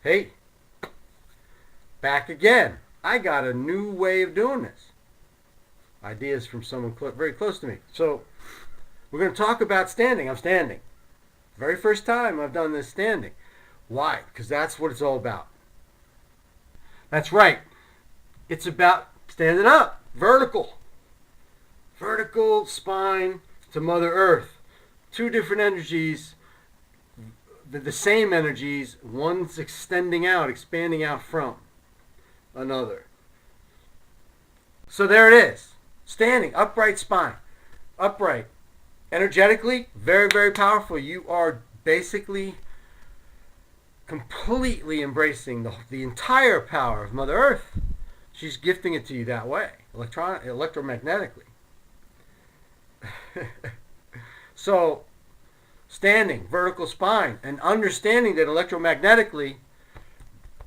Hey, back again. I got a new way of doing this. Ideas from someone very close to me. So, we're going to talk about standing. I'm standing. Very first time I've done this standing. Why? Because that's what it's all about. That's right. It's about standing up, vertical. Vertical spine to Mother Earth. Two different energies, the same energies, one's extending out, expanding out from another. So there it is. Standing, upright spine. Upright. Energetically, very, very powerful. You are basically completely embracing the entire power of Mother Earth. She's gifting it to you that way, electromagnetically. So, standing, vertical spine, and understanding that electromagnetically,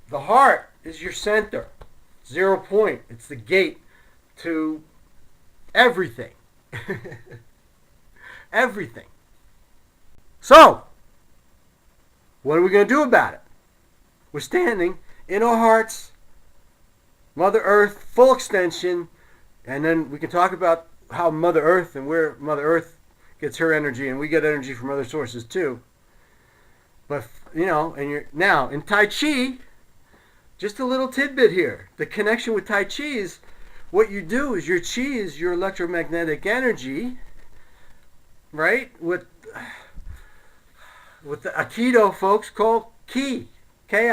the heart is your center, 0 point. It's the gate to everything. Everything. So, what are we going to do about it? We're standing in our hearts, Mother Earth, full extension, and then we can talk about how Mother Earth and where Mother Earth gets her energy, and we get energy from other sources too. But, and you're now in Tai Chi, just a little tidbit here. The connection with Tai Chi is what you do is your chi is your electromagnetic energy, right? What the Aikido folks call ki, ki,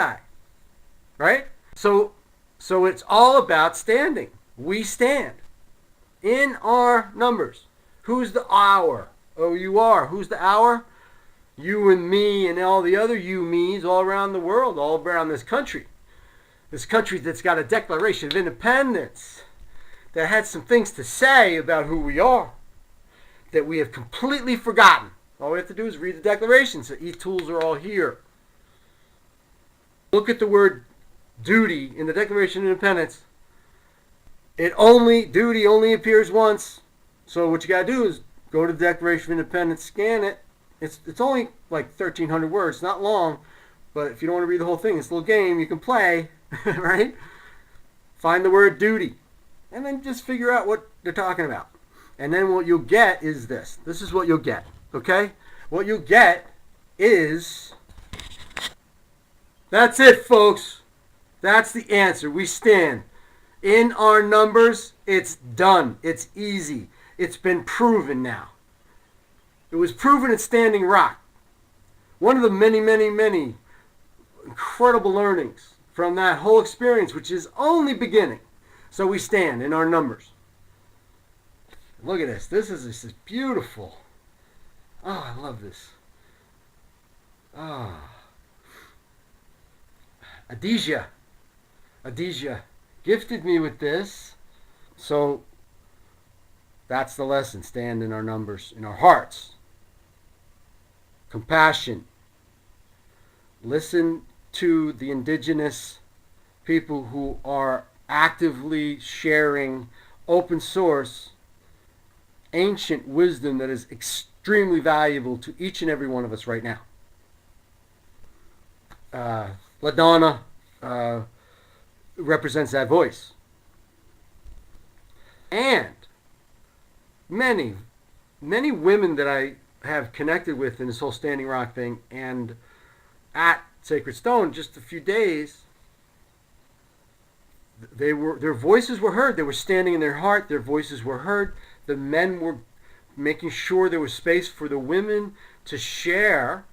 right? So it's all about standing. We stand in our numbers. Who's the hour? Oh, you are. Who's the hour? You and me and all the other you me's all around the world, all around this country. This country that's got a Declaration of Independence, that had some things to say about who we are, that we have completely forgotten. All we have to do is read the declarations. The e-tools are all here. Look at the word duty in the Declaration of Independence. Duty only appears once. So what you got to do is go to the Declaration of Independence, scan it. It's only like 1,300 words, not long. But if you don't want to read the whole thing, it's a little game you can play, right? Find the word duty. And then just figure out what they're talking about. And then what you'll get is this. This is what you'll get, okay? What you'll get is... That's it, folks. That's the answer. We stand. In our numbers, it's done. It's easy. It's been proven now. It was proven at Standing Rock. One of the many, many, many incredible learnings from that whole experience, which is only beginning. So we stand in our numbers. Look at this. This is beautiful. Oh, I love this. Ah. Adija gifted me with this. So that's the lesson. Stand in our numbers, in our hearts. Compassion. Listen to the indigenous people who are actively sharing open source ancient wisdom that is extremely valuable to each and every one of us right now. LaDonna represents that voice. And many, many women that I have connected with in this whole Standing Rock thing and at Sacred Stone just a few days, their voices were heard. They were standing in their heart. Their voices were heard. The men were making sure there was space for the women to share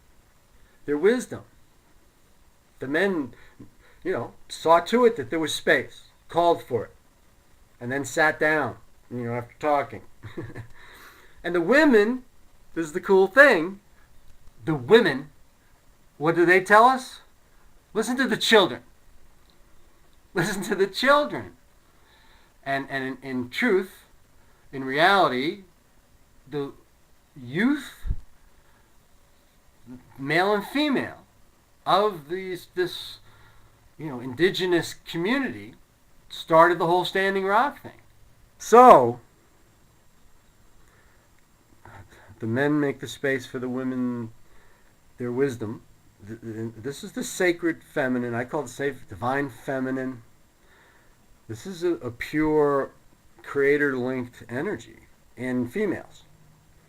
their wisdom. The men, saw to it that there was space, called for it, and then sat down, after talking. And the women, this is the cool thing, the women, what do they tell us? Listen to the children. Listen to the children. And in truth, in reality, the youth, male and female, of this indigenous community started the whole Standing Rock thing. So, the men make the space for the women, their wisdom, this is the sacred feminine. I call it the divine feminine. This is a pure creator-linked energy in females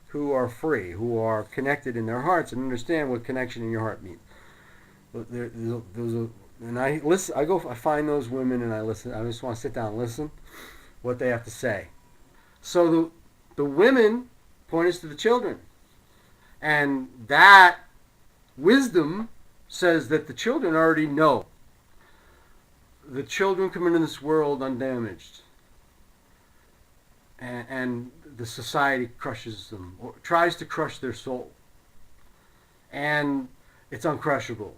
who are free, who are connected in their hearts and understand what connection in your heart means. And I listen. I find those women and I listen. I just want to sit down and listen what they have to say. So the women point us to the children, and that wisdom says that the children already know. The children come into this world undamaged, and the society crushes them, or tries to crush their soul, and it's uncrushable.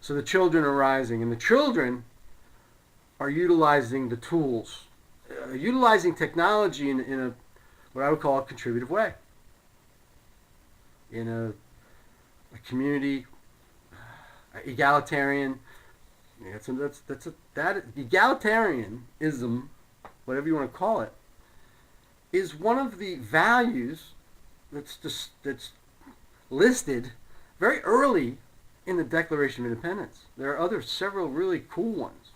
So the children are rising, and the children are utilizing the tools, utilizing technology in a what I would call a contributive way, in a community, egalitarian. That egalitarianism, whatever you want to call it, is one of the values that's listed very early in the Declaration of Independence. There are several really cool ones,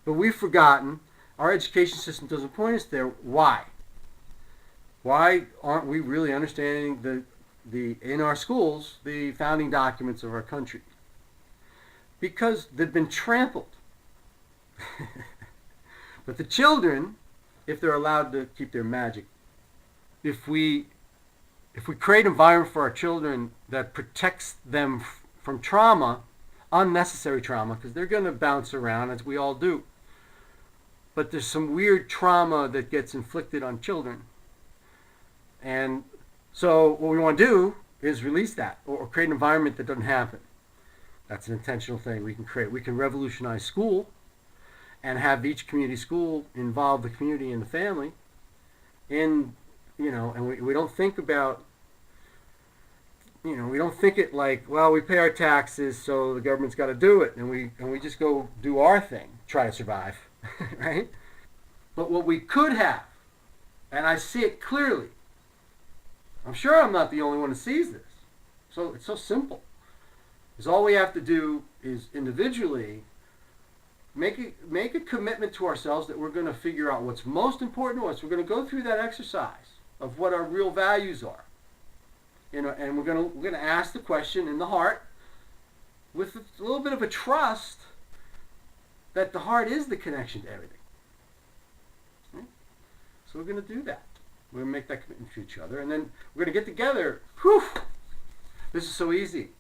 but we've forgotten. Our education system doesn't point us there. Why? Why aren't we really understanding in our schools the founding documents of our country? Because they've been trampled. But the children, if they're allowed to keep their magic, if we create an environment for our children that protects them from trauma, unnecessary trauma, because they're going to bounce around as we all do. But there's some weird trauma that gets inflicted on children. And so what we want to do is release that or create an environment that doesn't happen. That's an intentional thing we can create. We can revolutionize school and have each community school involve the community and the family in, and we don't think about, we don't think it like, well, we pay our taxes, so the government's got to do it, and we just go do our thing, try to survive, right? But what we could have, and I see it clearly, I'm sure I'm not the only one who sees this, so it's so simple, is all we have to do is individually make a commitment to ourselves that we're going to figure out what's most important to us. We're going to go through that exercise of what our real values are. And we're going to ask the question in the heart with a little bit of a trust that the heart is the connection to everything. Okay? So we're going to do that. We're going to make that commitment to each other, and then we're going to get together. Whew! This is so easy.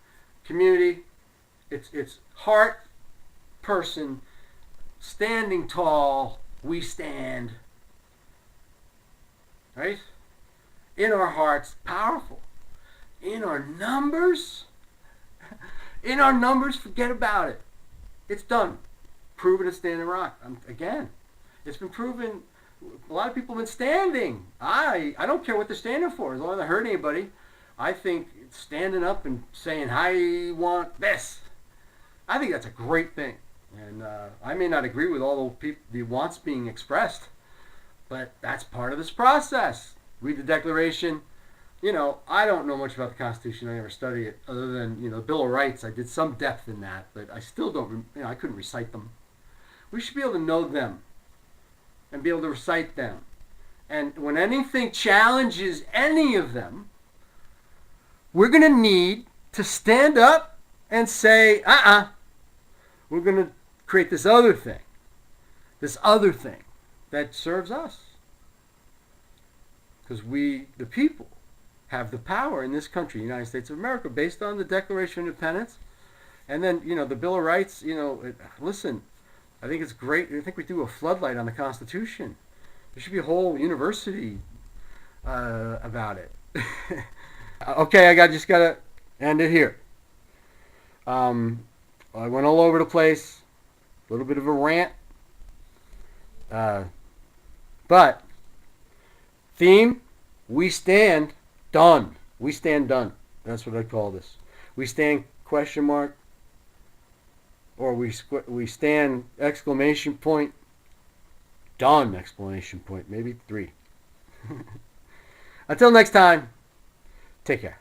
Community, it's heart, person, standing tall, we stand. Right? In our hearts, powerful. In our numbers, forget about it. It's done. Proven at Standing Rock. Again, it's been proven. A lot of people have been standing. I don't care what they're standing for, as long as I hurt anybody. I think standing up and saying, I want this. I think that's a great thing. And I may not agree with all the wants being expressed, but that's part of this process. Read the Declaration. I don't know much about the Constitution. I never studied it, other than, the Bill of Rights. I did some depth in that, but I still don't, I couldn't recite them. We should be able to know them and be able to recite them. And when anything challenges any of them, we're going to need to stand up and say, we're going to create this other thing that serves us. Because we, the people, have the power in this country, the United States of America, based on the Declaration of Independence. And then, the Bill of Rights, listen, I think it's great. I think we do a floodlight on the Constitution. There should be a whole university about it. Okay, I just got to end it here. I went all over the place. A little bit of a rant. But theme, we stand done. We stand done. That's what I call this. We stand question mark, or we stand exclamation point, done exclamation point, maybe 3. Until next time, take care.